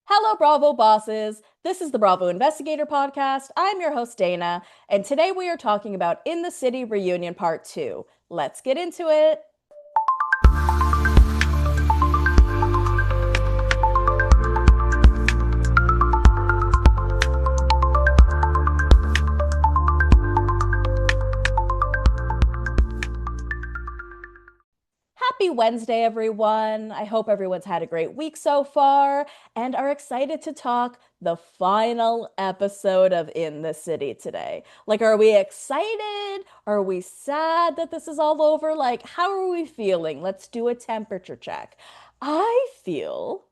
Hello, Bravo bosses. This is the Bravo Investigator podcast. I'm your host, Dana, and today we are talking about In the City Reunion Part 2. Let's get into it. Happy Wednesday, everyone. I hope everyone's had a great week so far and are excited to talk the final episode of In the City today. Like, are we excited? Are we sad that this is all over? Like, how are we feeling? Let's do a temperature check. I feel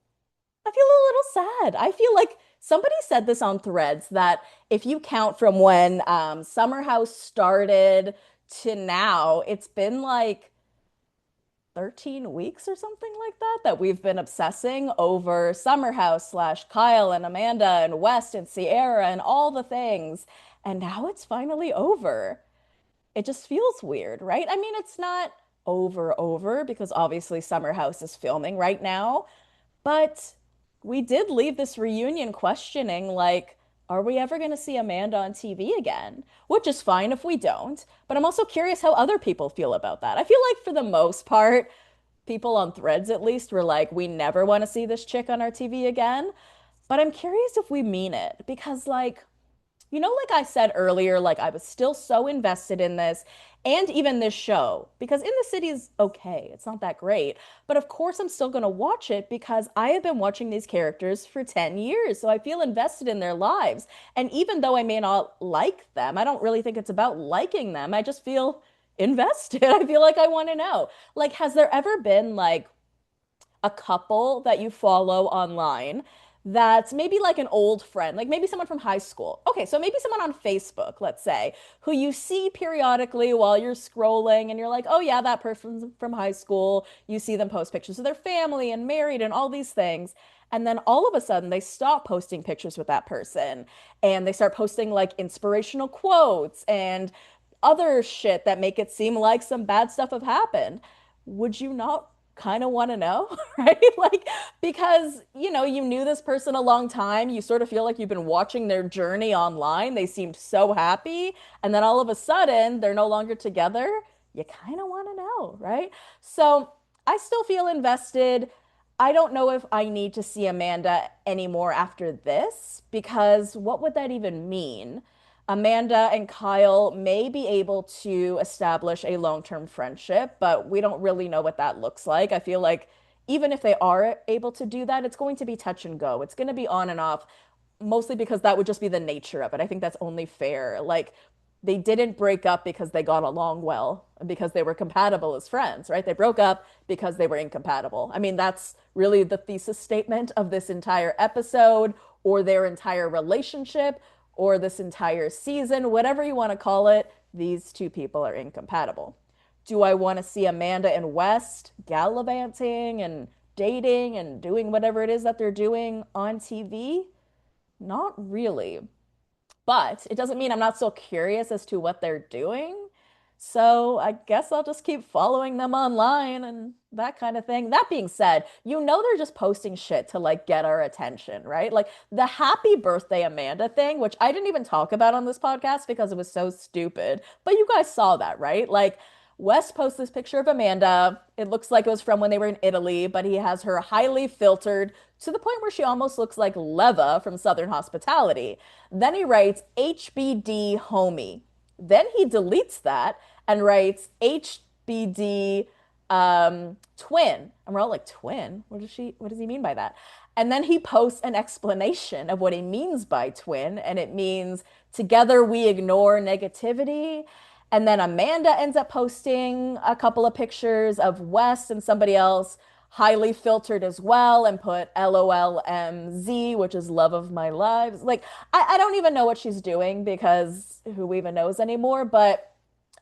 I feel a little sad. I feel like somebody said this on Threads that if you count from when Summer House started to now, it's been like 13 weeks or something like that that we've been obsessing over Summer House slash Kyle and Amanda and West and Sierra and all the things. And now it's finally over. It just feels weird, right? I mean, it's not over because obviously Summer House is filming right now, but we did leave this reunion questioning, like, are we ever going to see Amanda on TV again? Which is fine if we don't. But I'm also curious how other people feel about that. I feel like for the most part, people on Threads at least were like, we never want to see this chick on our TV again. But I'm curious if we mean it because, like, like I said earlier, like I was still so invested in this and even this show because In the City is okay. It's not that great. But of course, I'm still going to watch it because I have been watching these characters for 10 years. So I feel invested in their lives. And even though I may not like them, I don't really think it's about liking them. I just feel invested. I feel like I want to know. Like, has there ever been like a couple that you follow online that's maybe like an old friend, like maybe someone from high school. Okay, so maybe someone on Facebook, let's say, who you see periodically while you're scrolling and you're like, oh yeah, that person's from high school. You see them post pictures of their family and married and all these things. And then all of a sudden they stop posting pictures with that person and they start posting like inspirational quotes and other shit that make it seem like some bad stuff have happened. Would you not kind of want to know, right? Like, because, you knew this person a long time. You sort of feel like you've been watching their journey online. They seemed so happy. And then all of a sudden, they're no longer together. You kind of want to know, right? So I still feel invested. I don't know if I need to see Amanda anymore after this, because what would that even mean? Amanda and Kyle may be able to establish a long-term friendship, but we don't really know what that looks like. I feel like even if they are able to do that, it's going to be touch and go. It's going to be on and off, mostly because that would just be the nature of it. I think that's only fair. Like, they didn't break up because they got along well, because they were compatible as friends, right? They broke up because they were incompatible. I mean, that's really the thesis statement of this entire episode or their entire relationship or this entire season, whatever you want to call it. These two people are incompatible. Do I want to see Amanda and West gallivanting and dating and doing whatever it is that they're doing on TV? Not really. But it doesn't mean I'm not still curious as to what they're doing. So I guess I'll just keep following them online and that kind of thing. That being said, they're just posting shit to like get our attention, right? Like the happy birthday Amanda thing, which I didn't even talk about on this podcast because it was so stupid. But you guys saw that, right? Like Wes posts this picture of Amanda. It looks like it was from when they were in Italy, but he has her highly filtered to the point where she almost looks like Leva from Southern Hospitality. Then he writes HBD homie. Then he deletes that and writes HBD twin. And we're all like, twin? What does he mean by that? And then he posts an explanation of what he means by twin, and it means together we ignore negativity. And then Amanda ends up posting a couple of pictures of Wes and somebody else, highly filtered as well, and put LOLMZ, which is love of my lives. Like, I don't even know what she's doing because who even knows anymore, but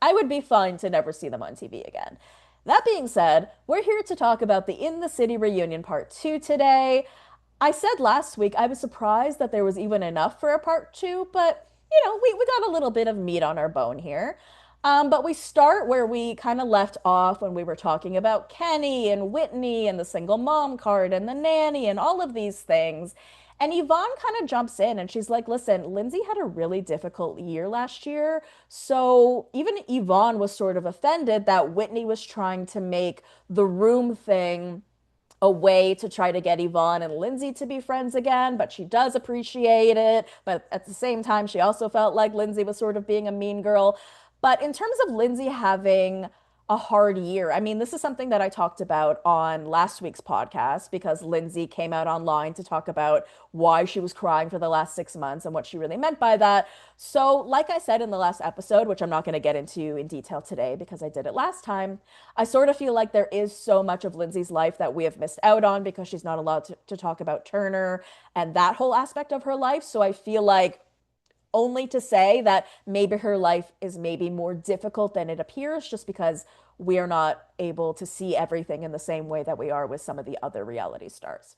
I would be fine to never see them on TV again. That being said, we're here to talk about the In the City reunion part two today. I said last week I was surprised that there was even enough for a part two, but we got a little bit of meat on our bone here. But we start where we kind of left off when we were talking about Kenny and Whitney and the single mom card and the nanny and all of these things. And Yvonne kind of jumps in and she's like, listen, Lindsay had a really difficult year last year. So even Yvonne was sort of offended that Whitney was trying to make the room thing a way to try to get Yvonne and Lindsay to be friends again, but she does appreciate it. But at the same time, she also felt like Lindsay was sort of being a mean girl. But in terms of Lindsay having a hard year, I mean, this is something that I talked about on last week's podcast because Lindsay came out online to talk about why she was crying for the last 6 months and what she really meant by that. So, like I said in the last episode, which I'm not going to get into in detail today because I did it last time, I sort of feel like there is so much of Lindsay's life that we have missed out on because she's not allowed to talk about Turner and that whole aspect of her life. So I feel like only to say that maybe her life is maybe more difficult than it appears just because we are not able to see everything in the same way that we are with some of the other reality stars.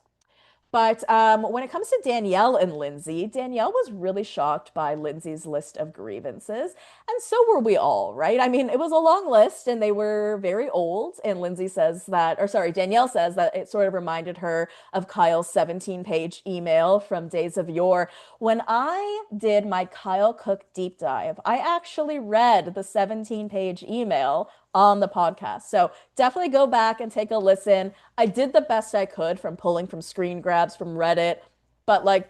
But when it comes to Danielle and Lindsay, Danielle was really shocked by Lindsay's list of grievances. And so were we all, right? I mean, it was a long list and they were very old. And Lindsay says that, or sorry, Danielle says that it sort of reminded her of Kyle's 17-page email from Days of Yore. When I did my Kyle Cook deep dive, I actually read the 17-page email on the podcast. So definitely go back and take a listen. I did the best I could from pulling from screen grabs from Reddit, but like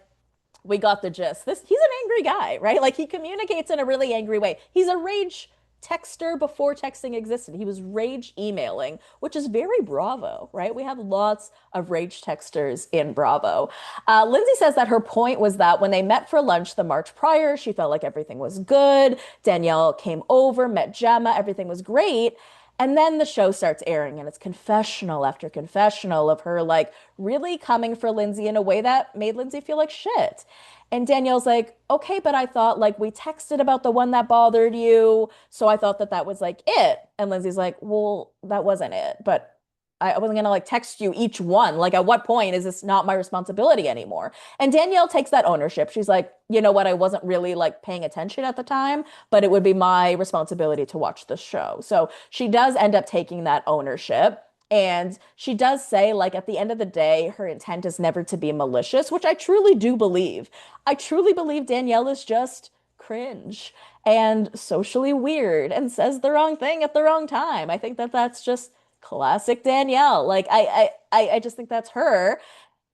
we got the gist. This he's an angry guy, right? Like he communicates in a really angry way. He's a rage texter before texting existed. He was rage emailing, which is very Bravo, right? We have lots of rage texters in Bravo. Lindsay says that her point was that when they met for lunch the March prior, she felt like everything was good. Danielle came over, met Gemma, everything was great. And then the show starts airing, and it's confessional after confessional of her like really coming for Lindsay in a way that made Lindsay feel like shit. And Danielle's like, okay, but I thought like we texted about the one that bothered you. So I thought that that was like it. And Lindsay's like, well, that wasn't it. But I wasn't gonna like text you each one. Like, at what point is this not my responsibility anymore? And Danielle takes that ownership. She's like, you know what? I wasn't really like paying attention at the time, but it would be my responsibility to watch the show. So she does end up taking that ownership. And she does say, like, at the end of the day, her intent is never to be malicious, which I truly do believe. I truly believe Danielle is just cringe and socially weird and says the wrong thing at the wrong time. I think that that's just classic Danielle. Like, I just think that's her.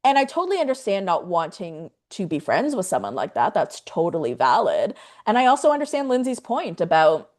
And I totally understand not wanting to be friends with someone like that. That's totally valid. And I also understand Lindsay's point about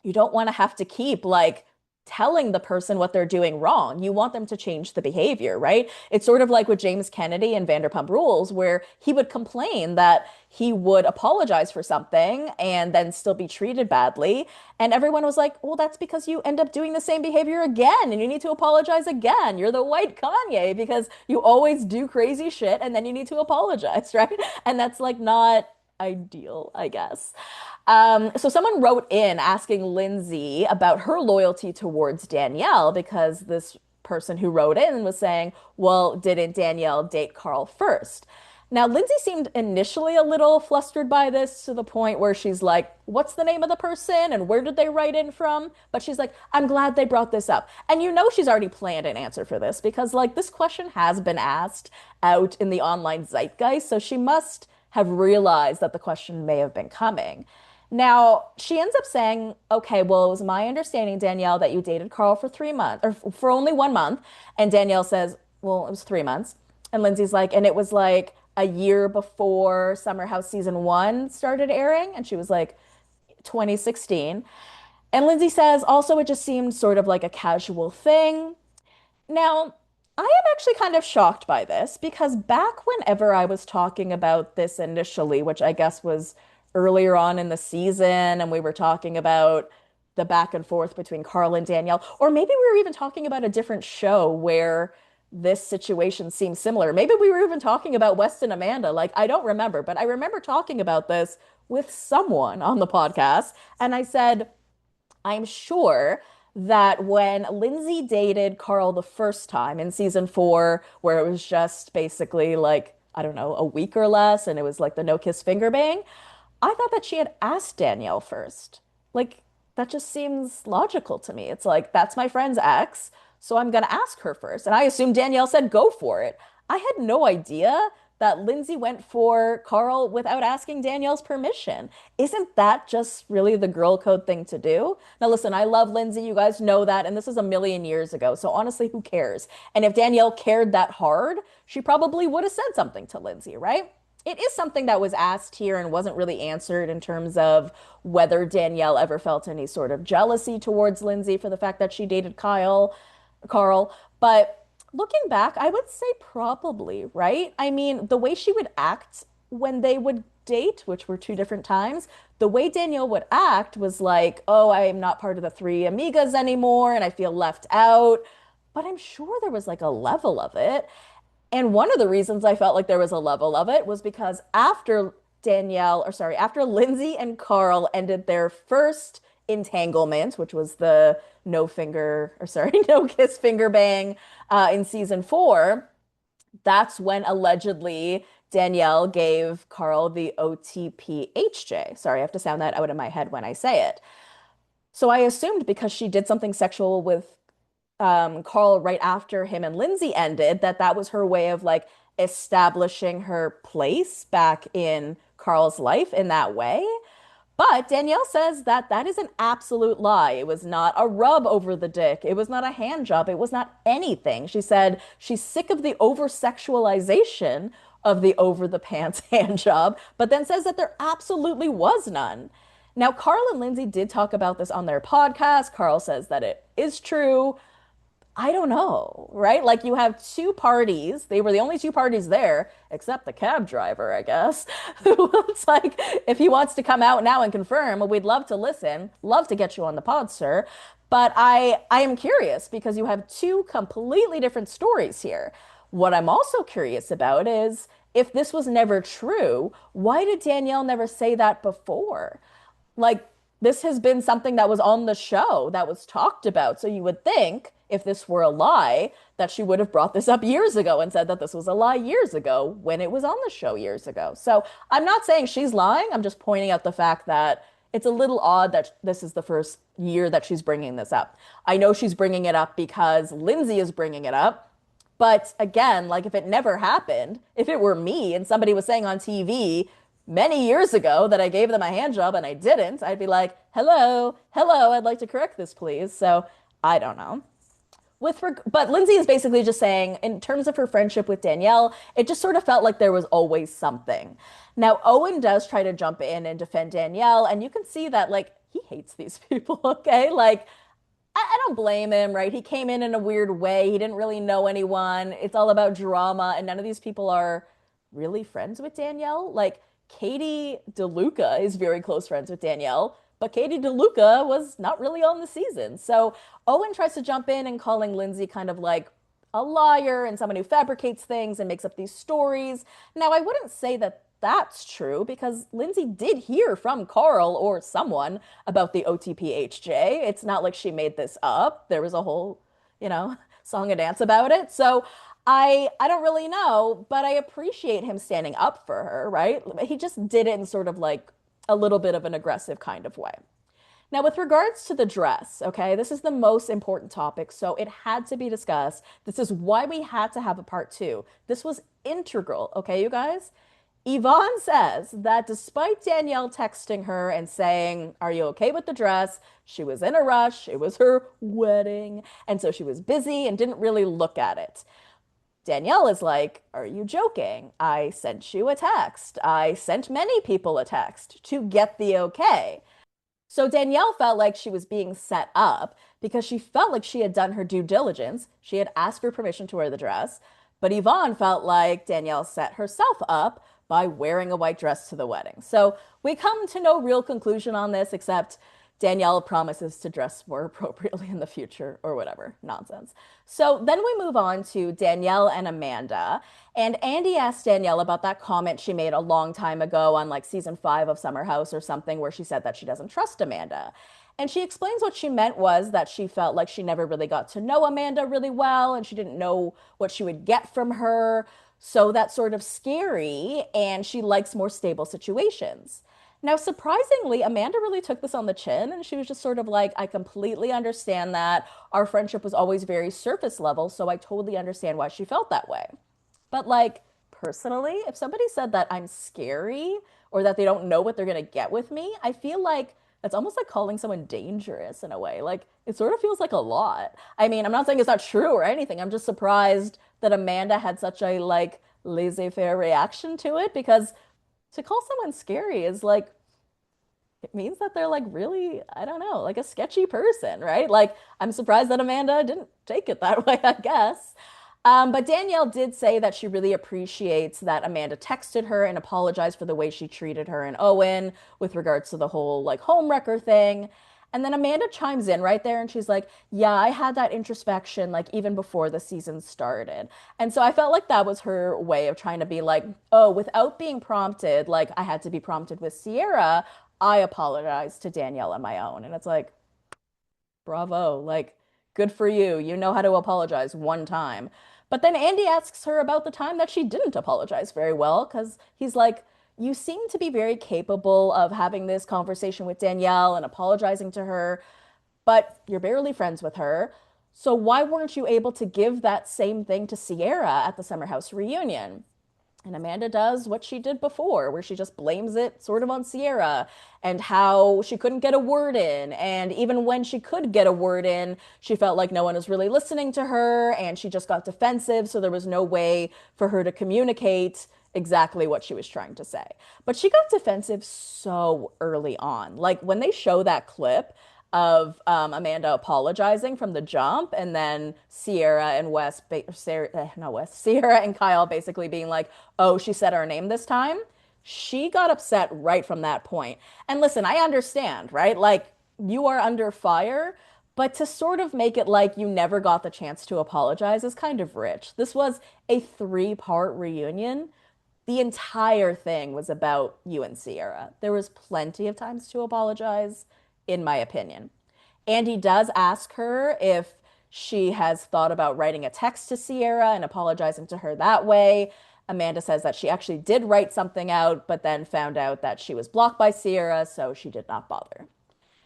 you don't want to have to keep like telling the person what they're doing wrong. You want them to change the behavior, right? It's sort of like with James Kennedy and Vanderpump Rules, where he would complain that he would apologize for something and then still be treated badly. And everyone was like, well, that's because you end up doing the same behavior again and you need to apologize again. You're the white Kanye because you always do crazy shit and then you need to apologize, right? And that's like not ideal, I guess. So someone wrote in asking Lindsay about her loyalty towards Danielle because this person who wrote in was saying, well, didn't Danielle date Carl first? Now, Lindsay seemed initially a little flustered by this to the point where she's like, what's the name of the person and where did they write in from? But she's like, I'm glad they brought this up. And you know, she's already planned an answer for this because, like, this question has been asked out in the online zeitgeist. So she must have realized that the question may have been coming. Now, she ends up saying, okay, well, it was my understanding, Danielle, that you dated Carl for 3 months or for only 1 month. And Danielle says, well, it was 3 months. And Lindsay's like, and it was like a year before Summer House season one started airing. And she was like, 2016. And Lindsay says, also, it just seemed sort of like a casual thing. Now, I am actually kind of shocked by this because back whenever I was talking about this initially, which I guess was earlier on in the season, and we were talking about the back and forth between Carl and Danielle, or maybe we were even talking about a different show where this situation seems similar. Maybe we were even talking about West and Amanda. Like, I don't remember, but I remember talking about this with someone on the podcast, and I said, I'm sure that when Lindsay dated Carl the first time in season four, where it was just basically like, I don't know, a week or less, and it was like the no kiss finger bang, I thought that she had asked Danielle first. Like, that just seems logical to me. It's like, that's my friend's ex, so I'm gonna ask her first. And I assume Danielle said go for it. I had no idea that Lindsay went for Carl without asking Danielle's permission. Isn't that just really the girl code thing to do? Now, listen, I love Lindsay. You guys know that. And this is a million years ago. So honestly, who cares? And if Danielle cared that hard, she probably would have said something to Lindsay, right? It is something that was asked here and wasn't really answered in terms of whether Danielle ever felt any sort of jealousy towards Lindsay for the fact that she dated Carl. But looking back, I would say probably, right? I mean, the way she would act when they would date, which were two different times, the way Danielle would act was like, oh, I am not part of the three amigas anymore and I feel left out. But I'm sure there was like a level of it. And one of the reasons I felt like there was a level of it was because after Lindsay and Carl ended their first entanglement, which was the no kiss finger bang in season 4, that's when allegedly Danielle gave Carl the OTPHJ. Sorry, I have to sound that out in my head when I say it. So I assumed because she did something sexual with Carl right after him and Lindsay ended, that that was her way of like establishing her place back in Carl's life in that way. But Danielle says that that is an absolute lie. It was not a rub over the dick. It was not a hand job. It was not anything. She said she's sick of the over sexualization of the over the pants hand job, but then says that there absolutely was none. Now, Carl and Lindsay did talk about this on their podcast. Carl says that it is true. I don't know, right? Like you have two parties. They were the only two parties there, except the cab driver, I guess. It's like, if he wants to come out now and confirm, well, we'd love to listen, love to get you on the pod, sir. But I am curious because you have two completely different stories here. What I'm also curious about is if this was never true, why did Danielle never say that before? Like, this has been something that was on the show that was talked about. So you would think if this were a lie, that she would have brought this up years ago and said that this was a lie years ago when it was on the show years ago. So I'm not saying she's lying. I'm just pointing out the fact that it's a little odd that this is the first year that she's bringing this up. I know she's bringing it up because Lindsay is bringing it up. But again, like if it never happened, if it were me and somebody was saying on TV many years ago that I gave them a hand job and I didn't, I'd be like, hello, hello, I'd like to correct this, please. So I don't know. But Lindsay is basically just saying, in terms of her friendship with Danielle, it just sort of felt like there was always something. Now, Owen does try to jump in and defend Danielle, and you can see that, like, he hates these people, okay? Like, I don't blame him, right? He came in a weird way. He didn't really know anyone. It's all about drama, and none of these people are really friends with Danielle. Like, Katie DeLuca is very close friends with Danielle, but Katie DeLuca was not really on the season. So Owen tries to jump in and calling Lindsay kind of like a liar and someone who fabricates things and makes up these stories. Now, I wouldn't say that that's true because Lindsay did hear from Carl or someone about the OTPHJ. It's not like she made this up. There was a whole, song and dance about it. So I don't really know, but I appreciate him standing up for her, right? He just did it in sort of like a little bit of an aggressive kind of way. Now, with regards to the dress, okay, this is the most important topic, so it had to be discussed. This is why we had to have a part two. This was integral, okay, you guys? Yvonne says that despite Danielle texting her and saying, are you okay with the dress? She was in a rush. It was her wedding. And so she was busy and didn't really look at it. Danielle is like, are you joking? I sent you a text. I sent many people a text to get the okay. So Danielle felt like she was being set up because she felt like she had done her due diligence. She had asked for permission to wear the dress. But Yvonne felt like Danielle set herself up by wearing a white dress to the wedding. So we come to no real conclusion on this except Danielle promises to dress more appropriately in the future or whatever nonsense. So then we move on to Danielle and Amanda. And Andy asked Danielle about that comment she made a long time ago on like season 5 of Summer House or something where she said that she doesn't trust Amanda. And she explains what she meant was that she felt like she never really got to know Amanda really well and she didn't know what she would get from her. So that's sort of scary and she likes more stable situations. Now, surprisingly, Amanda really took this on the chin and she was just sort of like, I completely understand that. Our friendship was always very surface level, so I totally understand why she felt that way. But like personally, if somebody said that I'm scary or that they don't know what they're gonna get with me, I feel like that's almost like calling someone dangerous in a way. Like it sort of feels like a lot. I mean, I'm not saying it's not true or anything. I'm just surprised that Amanda had such a like laissez-faire reaction to it because to call someone scary is like it means that they're like really, I don't know, like a sketchy person, right? Like I'm surprised that Amanda didn't take it that way, I guess. But Danielle did say that she really appreciates that Amanda texted her and apologized for the way she treated her and Owen with regards to the whole like homewrecker thing. And then Amanda chimes in right there and she's like, yeah, I had that introspection like even before the season started. And so I felt like that was her way of trying to be like, oh, without being prompted, like I had to be prompted with Sierra, I apologized to Danielle on my own. And it's like, bravo, like, good for you. You know how to apologize one time. But then Andy asks her about the time that she didn't apologize very well, because he's like, you seem to be very capable of having this conversation with Danielle and apologizing to her, but you're barely friends with her. So why weren't you able to give that same thing to Sierra at the Summer House reunion? And Amanda does what she did before, where she just blames it sort of on Sierra and how she couldn't get a word in. And even when she could get a word in, she felt like no one was really listening to her and she just got defensive. So there was no way for her to communicate exactly what she was trying to say. But she got defensive so early on. Like when they show that clip, of Amanda apologizing from the jump, and then Sierra and Sierra and Kyle basically being like, "Oh, she said our name this time." She got upset right from that point. And listen, I understand, right? Like you are under fire, but to sort of make it like you never got the chance to apologize is kind of rich. This was a three-part reunion. The entire thing was about you and Sierra. There was plenty of times to apologize, in my opinion. Andy does ask her if she has thought about writing a text to Sierra and apologizing to her that way. Amanda says that she actually did write something out, but then found out that she was blocked by Sierra, so she did not bother.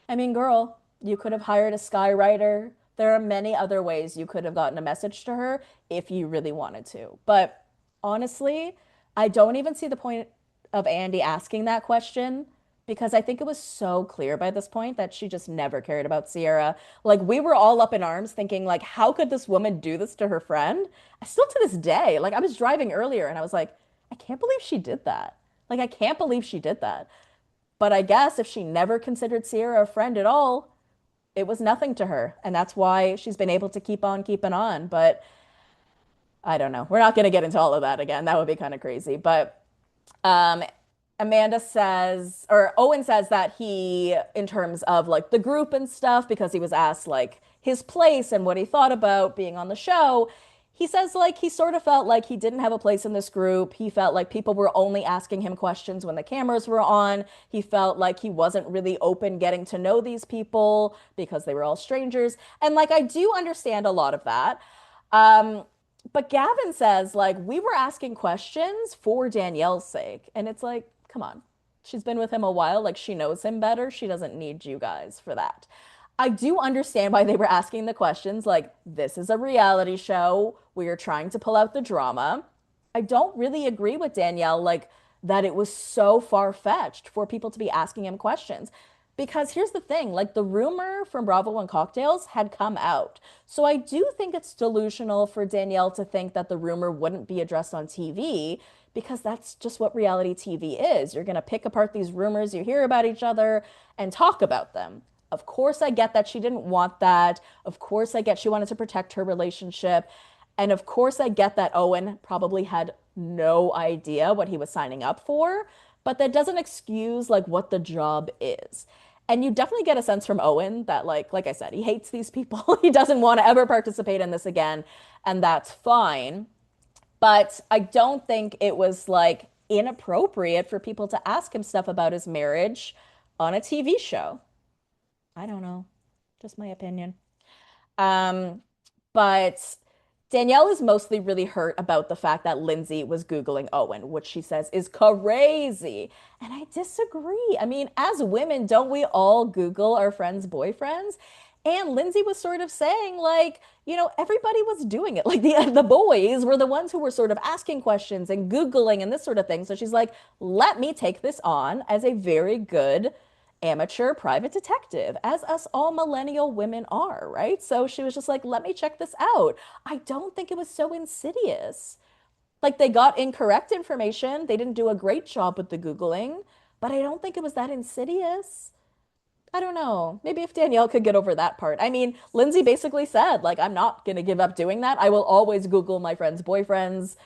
I mean, girl, you could have hired a skywriter. There are many other ways you could have gotten a message to her if you really wanted to. But honestly, I don't even see the point of Andy asking that question because I think it was so clear by this point that she just never cared about Sierra. Like we were all up in arms thinking like how could this woman do this to her friend? Still to this day, like I was driving earlier and I was like, I can't believe she did that. Like I can't believe she did that. But I guess if she never considered Sierra a friend at all, it was nothing to her. And that's why she's been able to keep on keeping on. But I don't know. We're not going to get into all of that again. That would be kind of crazy. But um, Amanda says, or Owen says that he, in terms of like the group and stuff, because he was asked like his place and what he thought about being on the show, he says like he sort of felt like he didn't have a place in this group. He felt like people were only asking him questions when the cameras were on. He felt like he wasn't really open getting to know these people because they were all strangers. And like I do understand a lot of that. Um, but Gavin says, like, we were asking questions for Danielle's sake. And it's like, come on. She's been with him a while. Like, she knows him better. She doesn't need you guys for that. I do understand why they were asking the questions. Like, this is a reality show. We are trying to pull out the drama. I don't really agree with Danielle, like, that it was so far-fetched for people to be asking him questions. Because here's the thing, like the rumor from Bravo and Cocktails had come out. So I do think it's delusional for Danielle to think that the rumor wouldn't be addressed on TV because that's just what reality TV is. You're going to pick apart these rumors you hear about each other and talk about them. Of course, I get that she didn't want that. Of course, I get she wanted to protect her relationship. And of course, I get that Owen probably had no idea what he was signing up for, but that doesn't excuse like what the job is. And you definitely get a sense from Owen that like I said, he hates these people. He doesn't want to ever participate in this again, and that's fine. But I don't think it was like inappropriate for people to ask him stuff about his marriage on a TV show. I don't know. Just my opinion. Um, but Danielle is mostly really hurt about the fact that Lindsay was Googling Owen, which she says is crazy. And I disagree. I mean, as women, don't we all Google our friends' boyfriends? And Lindsay was sort of saying, like, everybody was doing it. Like the boys were the ones who were sort of asking questions and Googling and this sort of thing. So she's like, let me take this on as a very good amateur private detective, as us all millennial women are, right? So she was just like, let me check this out. I don't think it was so insidious. Like they got incorrect information. They didn't do a great job with the Googling, but I don't think it was that insidious. I don't know. Maybe if Danielle could get over that part. I mean, Lindsay basically said, like, I'm not going to give up doing that. I will always Google my friends' boyfriends,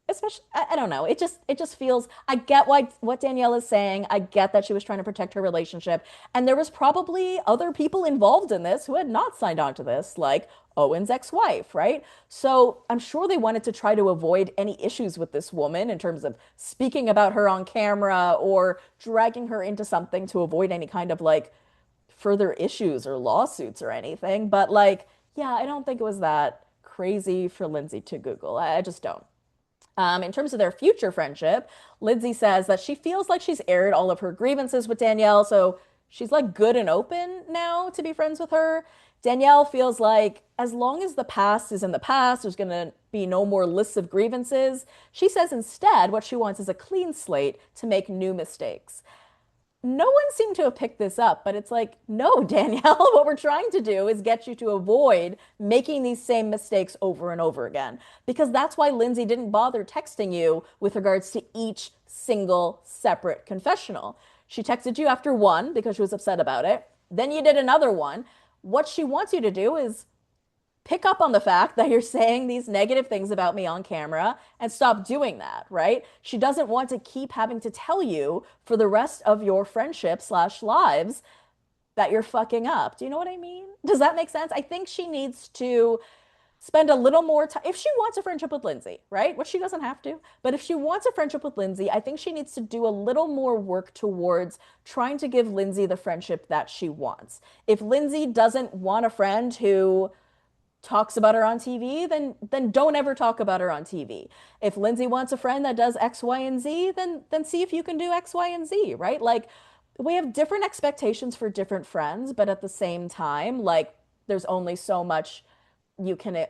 especially I don't know, it just feels, I get why what Danielle is saying. I get that she was trying to protect her relationship, and there was probably other people involved in this who had not signed on to this, like Owen's ex-wife, right? So I'm sure they wanted to try to avoid any issues with this woman in terms of speaking about her on camera or dragging her into something to avoid any kind of like further issues or lawsuits or anything. But like, yeah, I don't think it was that crazy for Lindsay to Google. I just don't. In terms of their future friendship, Lindsay says that she feels like she's aired all of her grievances with Danielle, so she's like good and open now to be friends with her. Danielle feels like as long as the past is in the past, there's going to be no more lists of grievances. She says instead what she wants is a clean slate to make new mistakes. No one seemed to have picked this up, but it's like, no, Danielle, what we're trying to do is get you to avoid making these same mistakes over and over again. Because that's why Lindsay didn't bother texting you with regards to each single separate confessional. She texted you after one because she was upset about it. Then you did another one. What she wants you to do is pick up on the fact that you're saying these negative things about me on camera and stop doing that, right? She doesn't want to keep having to tell you for the rest of your friendship slash lives that you're fucking up. Do you know what I mean? Does that make sense? I think she needs to spend a little more time. If she wants a friendship with Lindsay, right? Which she doesn't have to, but if she wants a friendship with Lindsay, I think she needs to do a little more work towards trying to give Lindsay the friendship that she wants. If Lindsay doesn't want a friend who talks about her on TV, then don't ever talk about her on TV. If Lindsay wants a friend that does X, Y, and Z, then see if you can do X, Y, and Z, right? Like we have different expectations for different friends, but at the same time, like there's only so much you can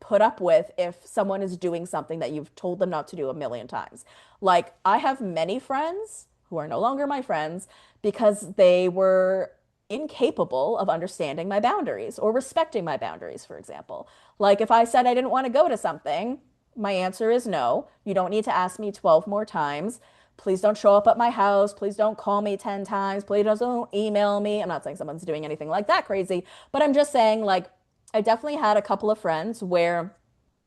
put up with if someone is doing something that you've told them not to do a million times. Like I have many friends who are no longer my friends because they were incapable of understanding my boundaries or respecting my boundaries, for example. Like if I said I didn't want to go to something, my answer is no. You don't need to ask me 12 more times. Please don't show up at my house. Please don't call me 10 times. Please don't email me. I'm not saying someone's doing anything like that crazy, but I'm just saying, like, I definitely had a couple of friends where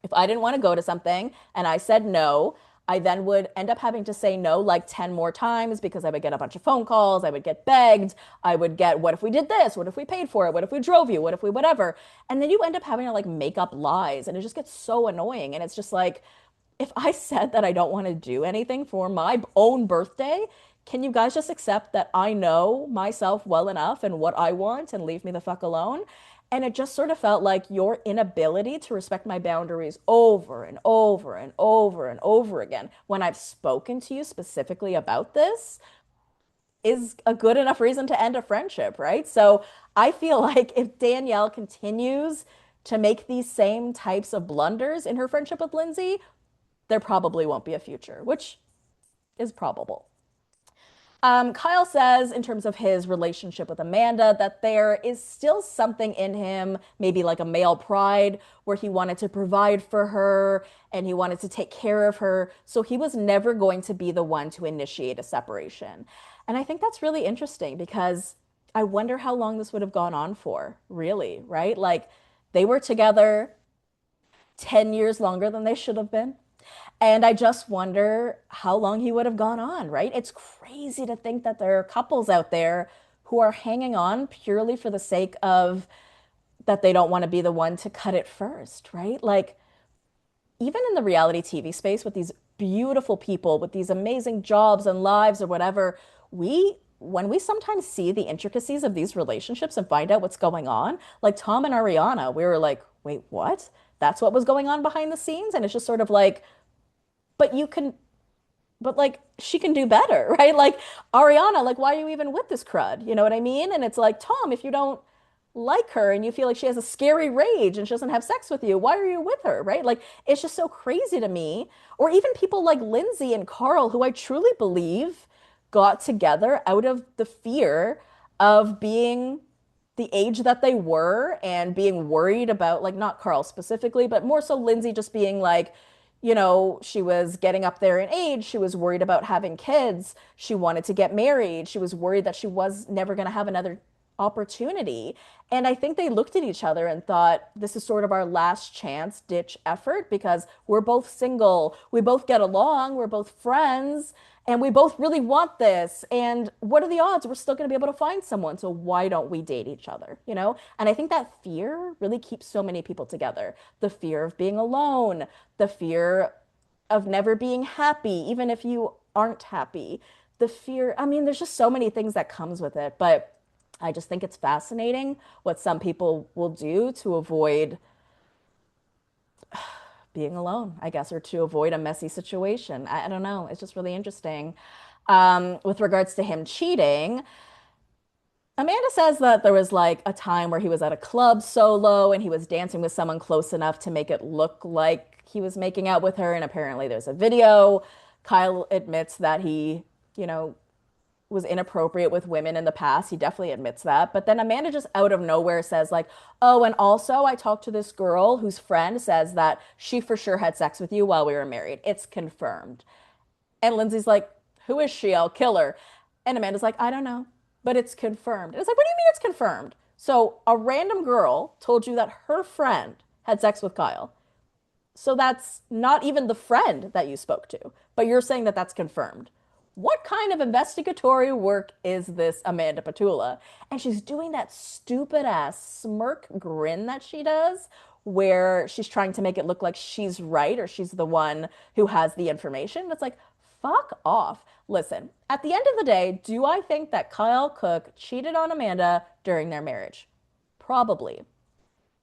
if I didn't want to go to something and I said no, I then would end up having to say no like 10 more times because I would get a bunch of phone calls. I would get begged. I would get, what if we did this? What if we paid for it? What if we drove you? What if we whatever? And then you end up having to like make up lies and it just gets so annoying. And it's just like, if I said that I don't want to do anything for my own birthday, can you guys just accept that I know myself well enough and what I want and leave me the fuck alone? And it just sort of felt like your inability to respect my boundaries over and over and over and over again when I've spoken to you specifically about this is a good enough reason to end a friendship, right? So I feel like if Danielle continues to make these same types of blunders in her friendship with Lindsay, there probably won't be a future, which is probable. Kyle says, in terms of his relationship with Amanda, that there is still something in him, maybe like a male pride, where he wanted to provide for her and he wanted to take care of her. So he was never going to be the one to initiate a separation. And I think that's really interesting because I wonder how long this would have gone on for, really, right? Like they were together 10 years longer than they should have been. And I just wonder how long he would have gone on, right? It's crazy to think that there are couples out there who are hanging on purely for the sake of that they don't want to be the one to cut it first, right? Like, even in the reality TV space with these beautiful people with these amazing jobs and lives or whatever, when we sometimes see the intricacies of these relationships and find out what's going on, like Tom and Ariana, we were like, wait, what? that's what was going on behind the scenes. And it's just sort of like, but you can but like she can do better, right? Like Ariana, like why are you even with this crud? You know what I mean? And it's like, Tom, if you don't like her and you feel like she has a scary rage and she doesn't have sex with you, why are you with her, right? Like it's just so crazy to me. Or even people like Lindsay and Carl, who I truly believe got together out of the fear of being the age that they were and being worried about, like, not Carl specifically, but more so Lindsay just being like, she was getting up there in age. She was worried about having kids. She wanted to get married. She was worried that she was never going to have another opportunity. And I think they looked at each other and thought, this is sort of our last chance ditch effort because we're both single. We both get along. We're both friends. And we both really want this. And what are the odds? We're still going to be able to find someone. So why don't we date each other? And I think that fear really keeps so many people together. The fear of being alone, the fear of never being happy, even if you aren't happy. The fear, I mean, there's just so many things that comes with it, but I just think it's fascinating what some people will do to avoid being alone, I guess, or to avoid a messy situation. I don't know. It's just really interesting. With regards to him cheating, Amanda says that there was like a time where he was at a club solo and he was dancing with someone close enough to make it look like he was making out with her. And apparently there's a video. Kyle admits that he, you know, was inappropriate with women in the past. He definitely admits that. But then Amanda just out of nowhere says, like, oh, and also I talked to this girl whose friend says that she for sure had sex with you while we were married. It's confirmed. And Lindsay's like, who is she? I'll kill her. And Amanda's like, I don't know, but it's confirmed. And it's like, what do you mean it's confirmed? So a random girl told you that her friend had sex with Kyle. So that's not even the friend that you spoke to, but you're saying that that's confirmed. What kind of investigatory work is this, Amanda Petula? And she's doing that stupid ass smirk grin that she does, where she's trying to make it look like she's right or she's the one who has the information. It's like, fuck off. Listen, at the end of the day, do I think that Kyle Cook cheated on Amanda during their marriage? Probably.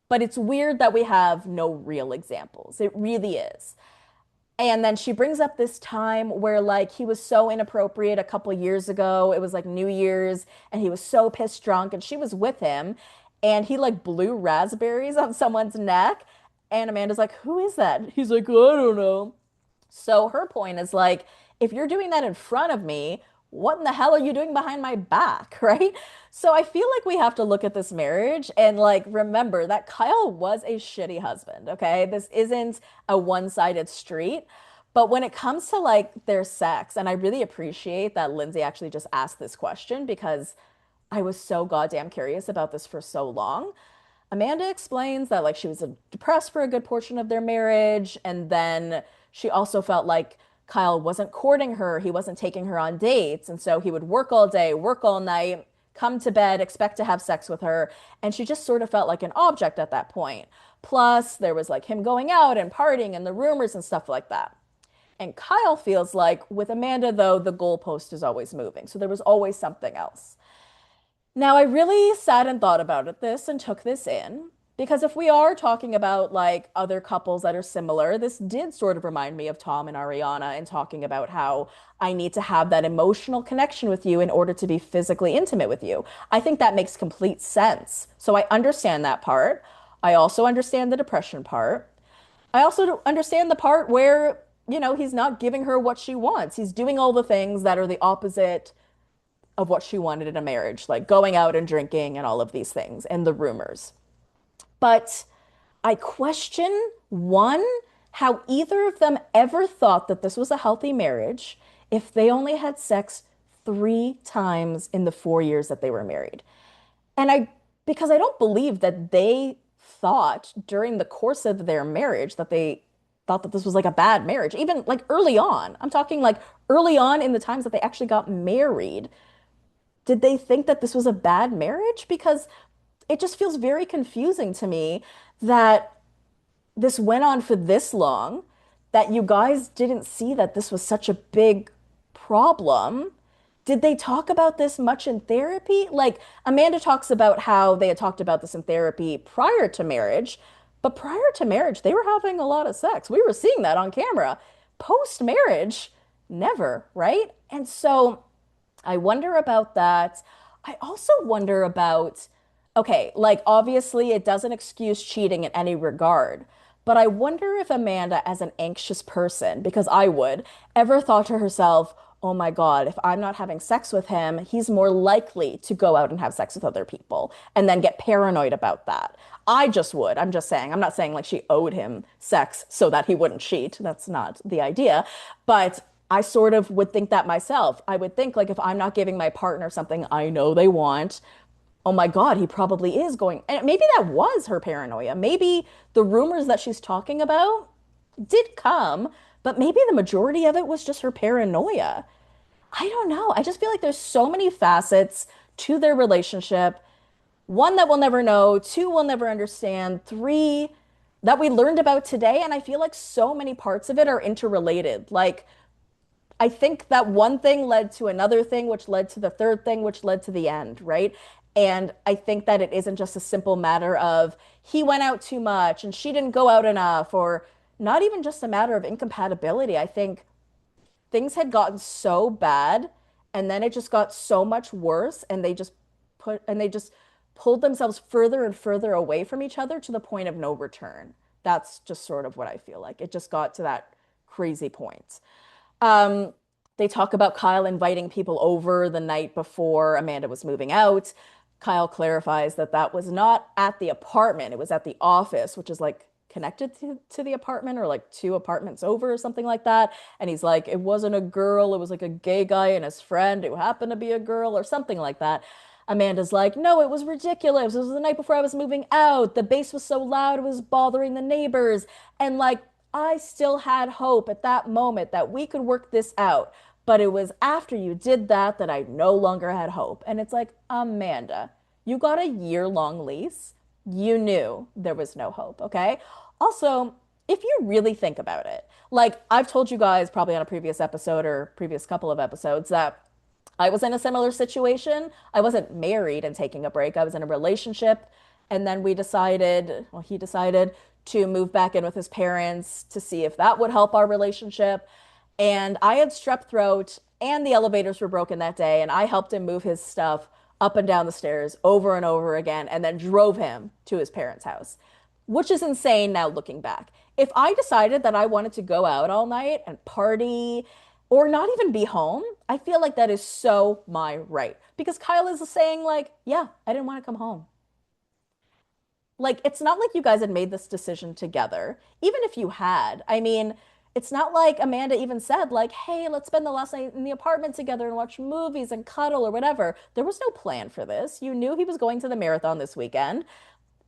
But it's weird that we have no real examples. It really is. And then she brings up this time where like he was so inappropriate a couple years ago. It was like New Year's and he was so pissed drunk and she was with him and he like blew raspberries on someone's neck. And Amanda's like, "Who is that?" He's like, "I don't know." So her point is like, if you're doing that in front of me, what in the hell are you doing behind my back, right? So I feel like we have to look at this marriage and like remember that Kyle was a shitty husband, okay? This isn't a one-sided street. But when it comes to like their sex, and I really appreciate that Lindsay actually just asked this question because I was so goddamn curious about this for so long. Amanda explains that like she was depressed for a good portion of their marriage, and then she also felt like Kyle wasn't courting her, he wasn't taking her on dates, and so he would work all day, work all night, come to bed, expect to have sex with her, and she just sort of felt like an object at that point. Plus, there was like him going out and partying and the rumors and stuff like that. And Kyle feels like with Amanda, though, the goalpost is always moving. So there was always something else. Now, I really sat and thought about this and took this in because if we are talking about like other couples that are similar, this did sort of remind me of Tom and Ariana and talking about how I need to have that emotional connection with you in order to be physically intimate with you. I think that makes complete sense. So I understand that part. I also understand the depression part. I also understand the part where, he's not giving her what she wants. He's doing all the things that are the opposite of what she wanted in a marriage, like going out and drinking and all of these things and the rumors. But I question one, how either of them ever thought that this was a healthy marriage if they only had sex 3 times in the 4 years that they were married. And because I don't believe that they thought during the course of their marriage that they thought that this was like a bad marriage, even like early on. I'm talking like early on in the times that they actually got married. Did they think that this was a bad marriage? Because it just feels very confusing to me that this went on for this long, that you guys didn't see that this was such a big problem. Did they talk about this much in therapy? Like Amanda talks about how they had talked about this in therapy prior to marriage, But prior to marriage, they were having a lot of sex. We were seeing that on camera. Post marriage, never, right? And so I wonder about that. I also wonder about, okay, like obviously it doesn't excuse cheating in any regard, but I wonder if Amanda, as an anxious person, because I would, ever thought to herself, oh my God, if I'm not having sex with him, he's more likely to go out and have sex with other people and then get paranoid about that. I just would. I'm just saying. I'm not saying like she owed him sex so that he wouldn't cheat. That's not the idea. But I sort of would think that myself. I would think like if I'm not giving my partner something I know they want, oh my God, he probably is going. And maybe that was her paranoia. Maybe the rumors that she's talking about did come, but maybe the majority of it was just her paranoia. I don't know. I just feel like there's so many facets to their relationship. One that we'll never know, two we'll never understand, three that we learned about today. And I feel like so many parts of it are interrelated. Like, I think that one thing led to another thing, which led to the third thing, which led to the end, right? And I think that it isn't just a simple matter of he went out too much and she didn't go out enough, or not even just a matter of incompatibility. I think things had gotten so bad and then it just got so much worse and they just pulled themselves further and further away from each other to the point of no return. That's just sort of what I feel like. It just got to that crazy point. Um, they talk about Kyle inviting people over the night before Amanda was moving out. Kyle clarifies that that was not at the apartment, it was at the office, which is like connected to the apartment or like two apartments over or something like that. And he's like, it wasn't a girl, it was like a gay guy and his friend who happened to be a girl or something like that. Amanda's like, no, it was ridiculous. It was the night before I was moving out. The bass was so loud, it was bothering the neighbors. And like, I still had hope at that moment that we could work this out. But it was after you did that that I no longer had hope. And it's like, Amanda, you got a year-long lease. You knew there was no hope, okay? Also, if you really think about it, like I've told you guys probably on a previous episode or previous couple of episodes that I was in a similar situation. I wasn't married and taking a break. I was in a relationship. And then we decided, well, he decided to move back in with his parents to see if that would help our relationship. And I had strep throat and the elevators were broken that day. And I helped him move his stuff up and down the stairs over and over again and then drove him to his parents' house, which is insane now looking back. If I decided that I wanted to go out all night and party or not even be home, I feel like that is so my right. Because Kyle is saying, like, yeah, I didn't want to come home. Like, it's not like you guys had made this decision together. Even if you had, I mean, it's not like Amanda even said, like, hey, let's spend the last night in the apartment together and watch movies and cuddle or whatever. There was no plan for this. You knew he was going to the marathon this weekend.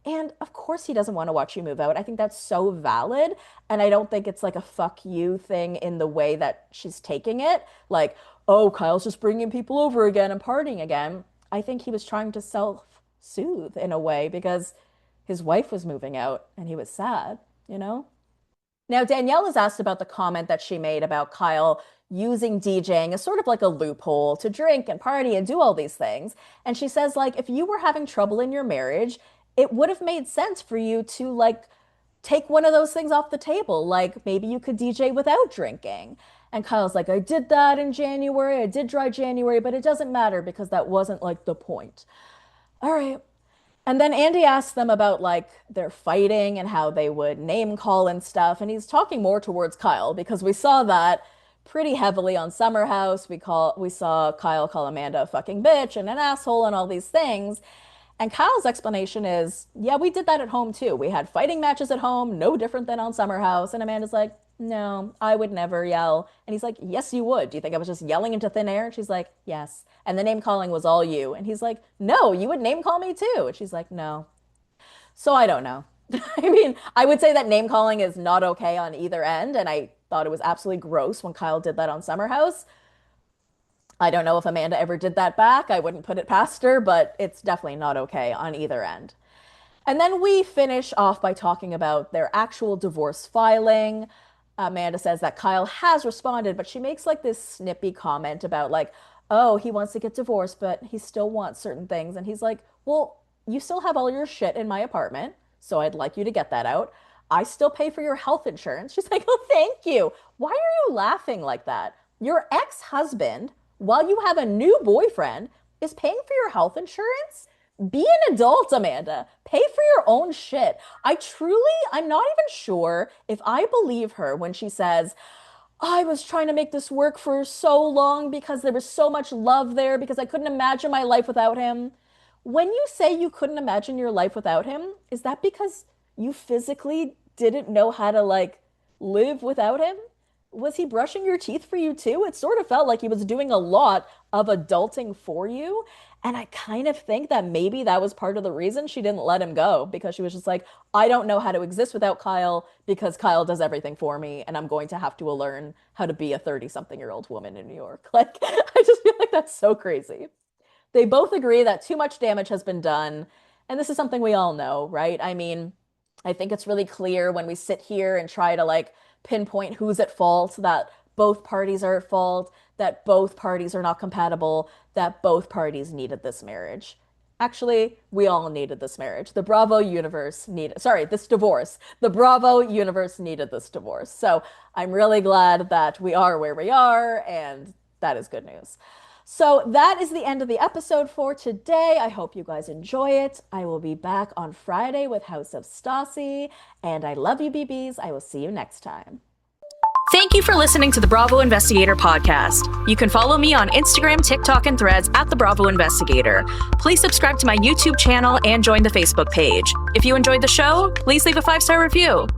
And of course, he doesn't want to watch you move out. I think that's so valid. And I don't think it's like a fuck you thing in the way that she's taking it. Like, oh, Kyle's just bringing people over again and partying again. I think he was trying to self-soothe in a way because his wife was moving out and he was sad, you know? Now, Danielle is asked about the comment that she made about Kyle using DJing as sort of like a loophole to drink and party and do all these things. And she says, like, if you were having trouble in your marriage, it would have made sense for you to like take one of those things off the table. Like maybe you could DJ without drinking. And Kyle's like, I did that in January. I did dry January, but it doesn't matter because that wasn't like the point. All right. And then Andy asked them about like their fighting and how they would name call and stuff. And he's talking more towards Kyle because we saw that pretty heavily on Summer House. We saw Kyle call Amanda a fucking bitch and an asshole and all these things. And Kyle's explanation is, yeah, we did that at home too. We had fighting matches at home, no different than on Summer House. And Amanda's like, no, I would never yell. And he's like, yes, you would. Do you think I was just yelling into thin air? And she's like, yes. And the name calling was all you. And he's like, no, you would name call me too. And she's like, no. So I don't know. I mean, I would say that name calling is not okay on either end. And I thought it was absolutely gross when Kyle did that on Summer House. I don't know if Amanda ever did that back. I wouldn't put it past her, but it's definitely not okay on either end. And then we finish off by talking about their actual divorce filing. Amanda says that Kyle has responded, but she makes like this snippy comment about like, oh, he wants to get divorced, but he still wants certain things. And he's like, well, you still have all your shit in my apartment. so I'd like you to get that out. I still pay for your health insurance. She's like, oh, thank you. Why are you laughing like that? Your ex-husband, while you have a new boyfriend, is paying for your health insurance? Be an adult, Amanda. Pay for your own shit. I'm not even sure if I believe her when she says, I was trying to make this work for so long because there was so much love there because I couldn't imagine my life without him. When you say you couldn't imagine your life without him, is that because you physically didn't know how to live without him? Was he brushing your teeth for you too? It sort of felt like he was doing a lot of adulting for you. And I kind of think that maybe that was part of the reason she didn't let him go because she was just like, I don't know how to exist without Kyle because Kyle does everything for me and I'm going to have to learn how to be a 30-something-year-old woman in New York. Like, I just feel like that's so crazy. They both agree that too much damage has been done. And this is something we all know, right? I mean, I think it's really clear when we sit here and try to pinpoint who's at fault, that both parties are at fault, that both parties are not compatible, that both parties needed this marriage. Actually, we all needed this marriage. The Bravo universe needed, sorry, this divorce. The Bravo universe needed this divorce. So I'm really glad that we are where we are, and that is good news. So that is the end of the episode for today. I hope you guys enjoy it. I will be back on Friday with House of Stassi, and I love you, BBs. I will see you next time. Thank you for listening to the Bravo Investigator podcast. You can follow me on Instagram, TikTok, and Threads at the Bravo Investigator. Please subscribe to my YouTube channel and join the Facebook page. If you enjoyed the show, please leave a 5-star review.